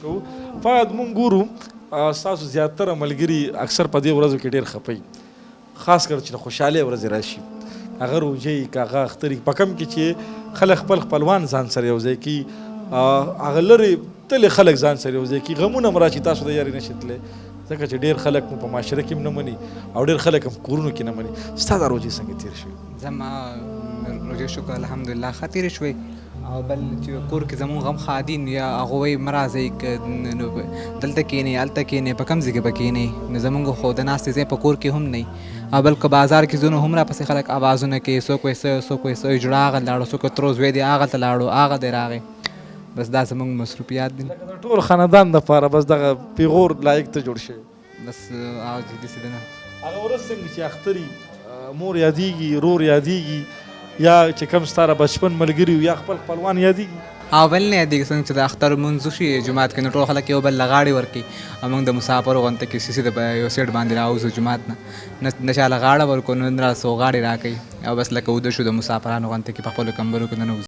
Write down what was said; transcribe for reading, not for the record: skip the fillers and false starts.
فقط مونږ ګورو ستاسو زیاتره ملګري اکثر په دې ورځو کې ډېر خپوي، خاص کر چې د خوشحالۍ ورځې راشي، هغه روژې که هغه اختر په کم کې چې خلک خپل خپلوان ځان سره یو ځای کړي، هغه لرې تلې خلک ځان سره یو ځای کړي، غمونه م راشي تاسو د یارې نشئ تللی، ځکه چې ډېر خلک مو په معاشره کې هم نه مني او ډېر خلک هم کورونو کې نه مني. ستا دا روژې څنګه تېرې شوې؟ زما روژې شکر الحمدلله ښه تېرې شوې، او بل چې کور کې زمونږ غم ښادي نو یا هغه وایي مه راځئ نو دلته کښېنئ هلته کښېنئ په کوم ځای کې به کښېنئ، نو زمونږ خو د ناستې ځای په کور کې هم نه، او بل که بازار کې ځو نو هم راپسې خلک اوازونه کوي، څوک وایي څه، څوک وایي څه، جوړه هغه لاړو، څوک ترور زوی دی هغلته لاړو، هغه دی راغی، بس دا زمونږ مصروفیات دي. لکه د ټول خاندان دپاره بس دغه پیغور لایق ته جوړ شوی، بس داسې ده نه. هغه ورځ څنګه چې اختر وي مور یادېږي، رور یادېږي، یا چې کوم ستا را بچپن ملګري یا خپل خپلوان یادېږي؟ او بل نه یادېږي څنګه چې د اختر لمونځ وشي جومات کې نو ټول خلک یو بل له غاړې ورکوي، او موږ د مسافرو غونته کې سیسې د یو سیټ باندې راوځو جومات نه چا له غاړه ورکو نه راسو غاړې راکوي، او بس لکه وده شو د مسافرانو غونته کې په خپلو کمبلو کې ننوځو.